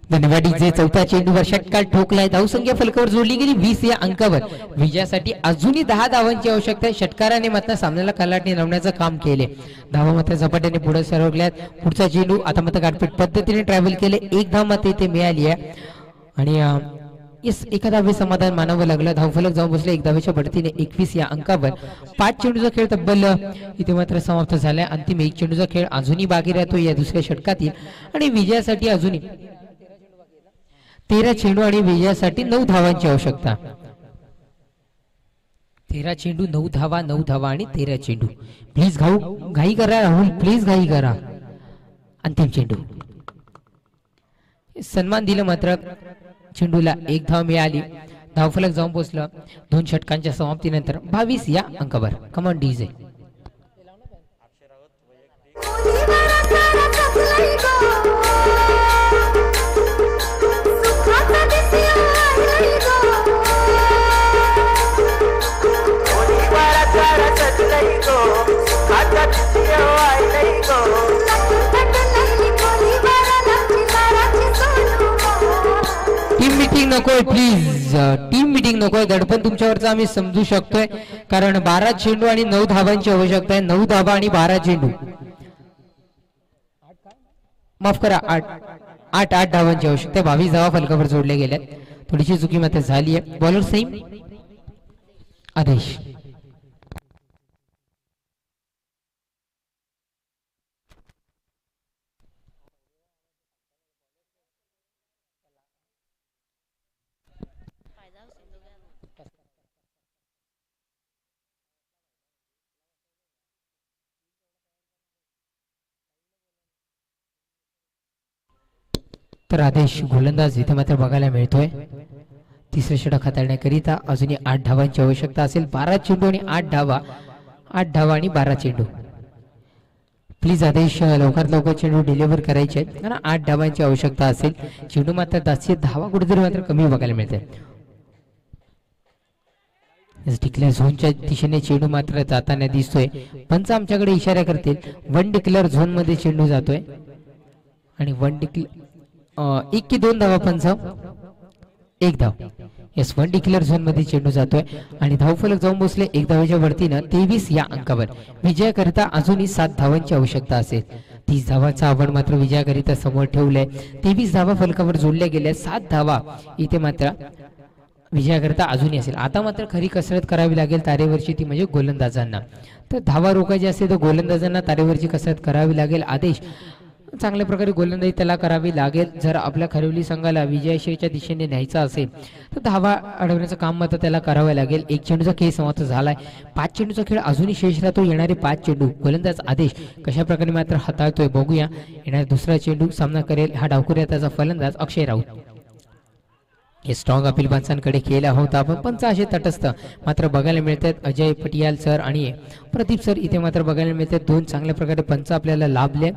धन्यवाद. 4था चेंडूवर षटकार ठोकलाय. धावसंख्या फलकावर जोडली गेली 20 या अंकावर. विजयासाठी अजूनही 10 धावांची आवश्यकता आहे. षटकाराने मात्र सामन्याला कलाटणी लावण्याचं काम केले. धावा मात्र झपाट्याने पुढे सरकल्यात. पुढचा चेंडू आता मात्र गाठपीट पद्धतीने ट्रॅव्हल केले. 1 धाव मात्र इथे मिळाली आहे आणि एका धावे समाधान मानावं लागलं. धावफलक जाऊन बसले 1 धावेच्या बढतीने 21 या अंकावर. 5 चेंडूचा खेळ तब्बल इथे मात्र समाप्त झालाय. अंतिम 1 चेंडूचा खेळ अजूनही बाकी राहतो या दुसऱ्या षटकातील आणि विजयासाठी अजूनही 13 चेंडू आणि विजयासाठी 9 धावांची आवश्यकता. 13 चेंडू 9 धावा 9 धावा आणि 13 चेंडू. प्लीज घाई करा राहुल, प्लीज घाई करा. अंतिम चेंडू सन्मान दिलं मात्र चेंडूला 1 धाव मिळाली. धावफलक जाऊन पोहोचलं 2 षटकांच्या समाप्तीनंतर 22 या अंकावर. Come on DJ. टीम मीटिंग नकोय प्लीज. टीम मीटिंग नकोय. दडपण तुमच्यावरचं आम्ही समजू शकतोय कारण 12 चेंडू आणि 9 धावांची आवश्यकता आहे. 9 धावा आणि 12 चेंडू. माफ करा 8 धावांची आवश्यकता. 22 धावा फलकावर जोडल्या गेल्या. थोडीशी चुकी मात्र झाली आहे. बॉलर सैम आदेश. तर आदेश गोलंदाज इथे मात्र बघायला मिळतोय. तिसरे षटक हाताळण्याकरिता अजूनही 8 धावांची आवश्यकता असेल. 12 चेंडू आणि 8 धावा. 8 धावा आणि 12 चेंडू. प्लीज आदेश लवकरात लवकर चेंडू डिलिव्हर करायचे आहेत कारण 8 धावांची आवश्यकता असेल. चेंडू मात्र 10 धावा कुठेतरी मात्र कमी बघायला मिळते. डिक्लेअर झोनच्या दिशेने चेंडू मात्र जाताना दिसतोय. पंच आमच्याकडे इशारा करतील 1 डिक्लेअर झोन मध्ये चेंडू जातोय आणि 1 की 2 धावा. पंच 1 धाव. येस 1 डिक्लेअर झोन मध्ये चेंडू जातोय आणि धावफलक जाऊन बसले 1 धावेच्या वरतीनं 23 या अंकावर. विजयाकरिता अजूनही 7 धावांची आवश्यकता असेल. 30 धावाचा आव्हान मात्र विजयाकरिता समोर ठेवलंय. 23 धावा फलकावर जोडल्या गेल्या. 7 धावा इथे मात्र विजयाकरिता अजूनही असेल. आता मात्र खरी कसरत करावी लागेल तारेवरची, ती म्हणजे गोलंदाजांना. तर धावा रोखायची असेल तर गोलंदाजांना तारेवरची कसरत करावी लागेल. आदेश चांगल्या प्रकारे गोलंदाजी त्याला करावी लागेल. जर आपल्या खरिवली संघाला विजयश्रीच्या दिशेने न्यायचा असेल तर धावा अडवण्याचं काम मात्र त्याला करावं लागेल. 1 चेंडूचा खेळ समाप्त झालाय. 5 चेंडूचा खेळ अजूनही शेष राहतो. येणारे 5 चेंडू गोलंदाज आदेश कशा प्रकारे मात्र हाताळतोय बघूया. येणारा दुसरा चेंडू सामना करेल हा डावखुऱ्या त्याचा फलंदाज अक्षय राऊत. हे स्ट्रॉंग अपील पंचांकडे केला होता, पण पंच असे तटस्थ मात्र बघायला मिळतात. अजय पटियाल सर आणि प्रदीप सर इथे मात्र बघायला मिळतात. 2 चांगल्या प्रकारे पंच आपल्याला लाभले.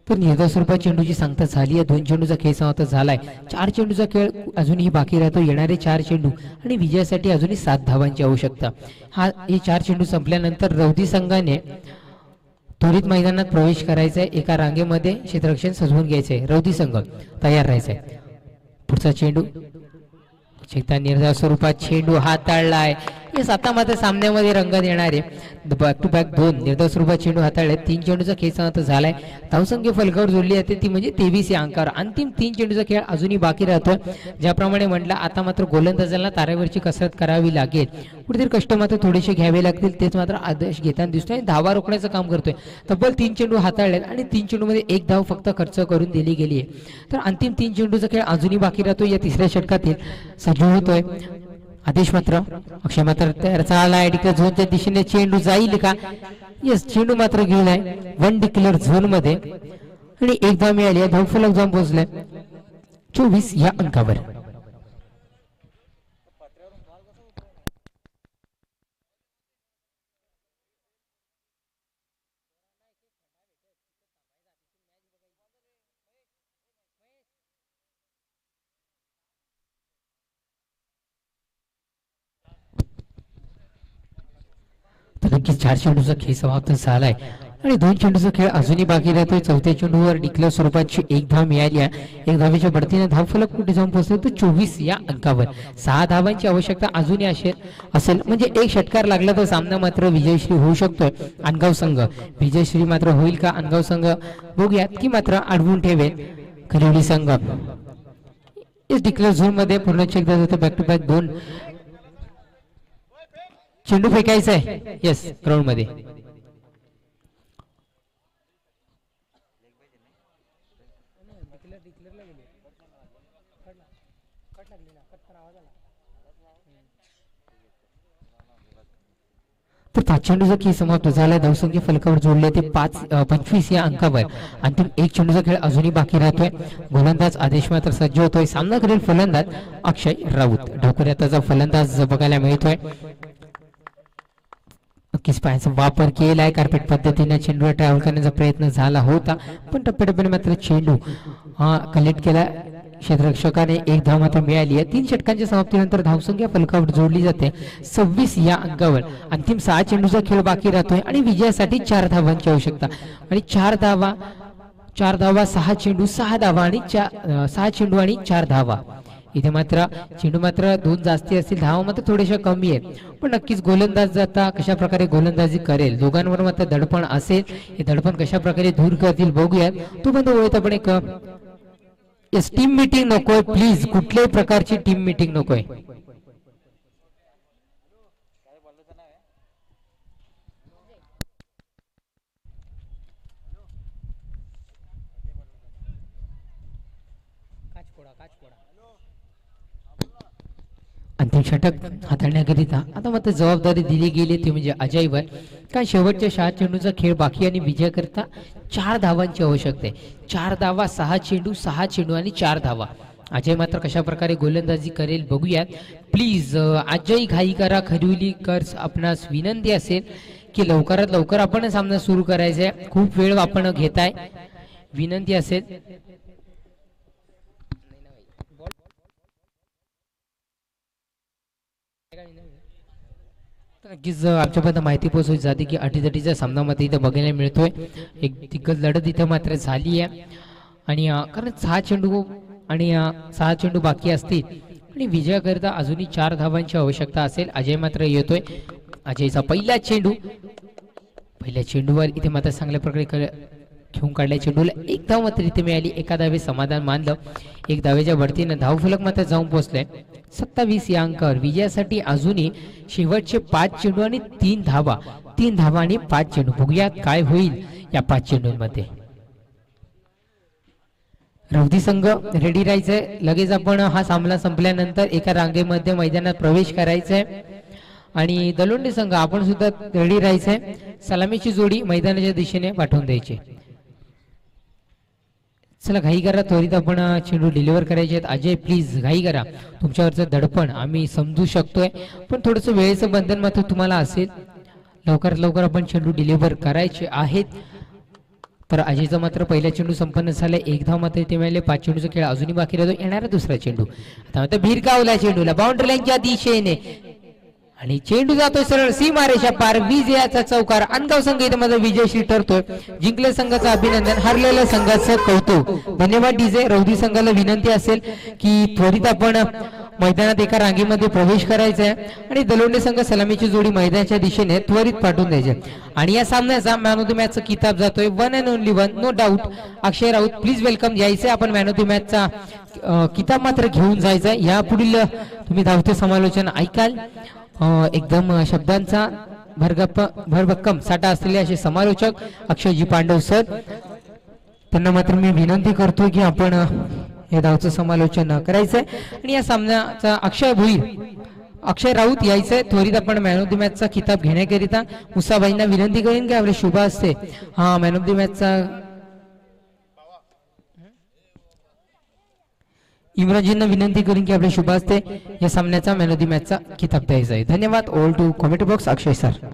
तर निर्धाव स्वरूपात चेंडूची सांगता झाली आहे. 2 चेंडूचा खेळ समाप्त झालाय. 4 चेंडूचा खेळ अजूनही बाकी राहतो. येणारे 4 चेंडू आणि विजयासाठी अजूनही 7 धावांची आवश्यकता. हे 4 चेंडू संपल्यानंतर रौदी संघाने त्वरित मैदानात प्रवेश करायचा आहे. एका रांगेमध्ये क्षेत्ररक्षण सजवून घ्यायचंय. रौदी संघ तयार राहायचंय. पुढचा चेंडू निर्धाव स्वरूपात चेंडू हाताळलाय. आता मात्र सामन्यामध्ये रंगत येणारे बॅक टू बॅक 2 निर्धाव स्वरूपात चेंडू हाताळले. 3 चेंडूचा खेळ समाप्त झालाय. धावसंख्या फलकावर जोडली जाते ती म्हणजे 23 या अंकावर. अंतिम 3 चेंडूचा खेळ अजूनही बाकी राहतोय. ज्याप्रमाणे म्हटलं आता मात्र गोलंदाजांना तारेवरची कसरत करावी लागेल. कुठेतरी कष्ट मात्र थोडेसे घ्यावे लागतील. तेच मात्र आदेश घेताना दिसतोय. धावा रोखण्याचं काम करतोय. तब्बल 3 चेंडू हाताळलेत आणि 3 चेंडूमध्ये 1 धाव फक्त खर्च करून दिली गेली आहे. तर अंतिम 3 चेंडूचा खेळ अजूनही बाकी राहतो. या 3ऱ्या षटकातील सजीव होतोय आदेश. मात्र अक्षय मात्र तयार झालाय. डिक्लेअर झोनच्या दिशेने चेंडू जाईल का? येस, चेंडू मात्र गेलाय 1 डिक्लेअर झोन मध्ये आणि 1 धाव मिळाली. धावफलक जाऊन पोहोचलाय 24 या अंकावर. तर नक्कीच 4 चेंडूचा खेळ समाप्त झालाय आणि 2 चेंडूचा खेळ अजूनही बाकी राहतोय. 4थ्या चेंडूवर डिक्लेअर स्वरूपाची 1 धाव मिळाली आहे. 1 धावेच्या बढतीने धावफलक कुठे जाऊन पोहोचले तर 24 या अंकावर. 6 धावांची आवश्यकता अजूनही असेल म्हणजे 1 षटकार लागला तर सामना मात्र विजयश्री होऊ शकतोय. अनगाव संघ विजयश्री मात्र होईल का? अनगाव संघ बघूयात की मात्र अडवून ठेवेल खरिवली संघ. इस डिक्लेअर झोन मध्ये पूर्ण चेक जातो. बॅक टू बॅक 2 चेंडू फेकायचा आहे. येस, ग्राउंड मध्ये तर 5 चेंडूचा खेळ समाप्त झालाय. धावसंख्या फलकावर जोडले ते 25 या अंकावर. अंतिम 1 चेंडूचा खेळ अजूनही बाकी राहतोय. गोलंदाज आदेश मात्र सज्ज होतोय. सामना करेल फलंदाज अक्षय राऊत. ढाकुऱ्या त्याचा फलंदाज बघायला मिळतोय. नक्कीच पायाचा वापर केलाय. कार्पेट पद्धतीने चेंडूला ट्रॅव्हल करण्याचा प्रयत्न झाला होता, पण टप्प्याटप्प्याने मात्र चेंडू कलेक्ट केला. क्षेत्ररक्षकाने 1 धाव मात्र मिळाली आहे. 3 षटकांच्या समाप्तीनंतर धावसंख्या फलकावर जोडली जाते 26 या अंकावर. अंतिम 6 चेंडूचा खेळ बाकी राहतोय आणि विजयासाठी 4 धावांची आवश्यकता. आणि 4 धावा 6 चेंडू 6 धावा आणि 6 चेंडू आणि 4 धावा. इथे मात्र चेंडू मात्र 2 जास्ती असतील, धावा मात्र थोड्याशा कमी आहेत. पण नक्कीच गोलंदाज जाता कशा प्रकारे गोलंदाजी करेल, दोघांवर मात्र दडपण असेल. हे दडपण कशा प्रकारे दूर करतील बघूयात. तो पण ओळखत आपण एक टीम मीटिंग नकोय प्लीज. कुठल्याही प्रकारची टीम मीटिंग नकोय. अंतिम षटक हाताळण्याकरिता आता मात्र जबाबदारी दिली गेली ती म्हणजे अजयवर. कारण शेवटच्या 6 चेंडूचा खेळ बाकी आणि विजयाकरिता 4 धावांची आवश्यकता आहे. 4 धावा 6 चेंडू आणि 4 धावा. अजय मात्र कशा प्रकारे गोलंदाजी करेल बघूयात. प्लीज अजय घाई करा. खरिवलीकर आपणास विनंती असेल की लवकरात लवकर आपण सामना सुरू करायचा आहे. खूप वेळ आपण घेताय. विनंती असेल. नक्कीच आमच्यापर्यंत माहिती पोहोचवली जाते की अटीतटीच्या सामन्यामध्ये इथं बघायला मिळतोय. एक दिग्गज लढत इथं मात्र झाली आहे. आणि कारण 6 चेंडू बाकी असतील आणि विजयाकरिता अजूनही 4 धावांची आवश्यकता असेल. अजय मात्र येतोय. अजयचा पहिल्या चेंडूवर इथे मात्र चांगल्या प्रकारे घेऊन काढल्या चेंडूला एक धाव मात्र इथे मिळाली. एका धावे समाधान मानलं. एक धावेच्या बढतीनं धावफलक मात्र जाऊन पोहोचले 27 या अंकावर. विजयासाठी अजूनही शेवटचे 5 चेंडू आणि 3 धावा. 3 धावा आणि 5 चेंडू. बघूयात काय होईल या 5 चेंडूंमध्ये. रौदी संघ रेडी राहायचंय. लगेच आपण हा सामना संपल्यानंतर एका रांगेमध्ये मैदानात प्रवेश करायचंय. आणि दलोंडे संघ आपण सुद्धा रेडी राहायचंय. सलामीची जोडी मैदानाच्या दिशेने पाठवून द्यायची. चला घाई करा, त्वरित आपण चेंडू डिलिव्हर करायचे आहेत. अजय प्लीज घाई करा. तुमच्यावरचं दडपण आम्ही समजू शकतोय, पण थोडंसं वेळेचं बंधन मात्र तुम्हाला असेल. लवकरात लवकर आपण चेंडू डिलिव्हर करायचे आहेत. तर अजयचा मात्र पहिला चेंडू संपन्न झालाय. एक धाव मात्र इथे मिळाले. 5 चेंडूचा खेळ अजूनही बाकी राहतो. येणारा दुसरा चेंडू आता मात्र भिरकावला चेंडूला बाउंड्री लाईनच्या दिशेने आणि चेंडू जातोय सरळ सीमारेषा पार. विजयाचा चौकार. अनगाव संघ इथे माझा विजयश्री ठरतोय. जिंकलेल्या संघाचं अभिनंदन, हरलेल्या संघाचं कौतुक. धन्यवाद डीजे. रौदी संघाला विनंती असेल की त्वरित आपण मैदानात एका रांगेमध्ये प्रवेश करायचा आहे आणि दलोंडे संघ सलामीची जोडी मैदानाच्या दिशेने त्वरित पाठवून द्यायचे. आणि या सामन्याचा मॅन ऑफ द मॅचचा किताब जातोय one and only one, no doubt Akshay Raut. Please welcome. यायचंय आपण मॅन ऑफ द मॅचचा किताब मात्र घेऊन जायचा. या पुढील तुम्ही धावते समालोचन ऐकाल. एकदम शब्दांचा भरभक्कम साठा असलेले असे समालोचक अक्षयजी पांडव सर. त्यांना मात्र मी विनंती करतो की आपण हे धावचं समालोचन करायचंय. आणि या सामन्याचा अक्षय भोईर, अक्षय राऊत यायचंय. त्वरित आपण मॅन ऑफ द मॅचचा किताब घेण्याकरिता मुसाबाईंना विनंती करेन की आपले शुभ असते हा मॅन ऑफ द मॅचचा इम्रानजींना विनंती करेन की आपल्या शुभ असते या सामन्याचा मॅन ऑफ द मॅचचा किताब द्यायचा आहे. धन्यवाद. All to comment box Akshay sir.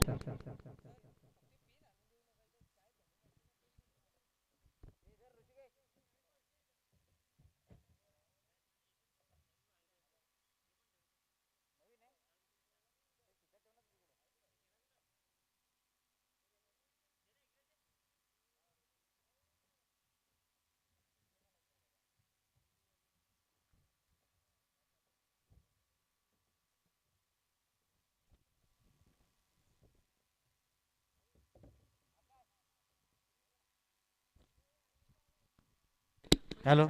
Hello.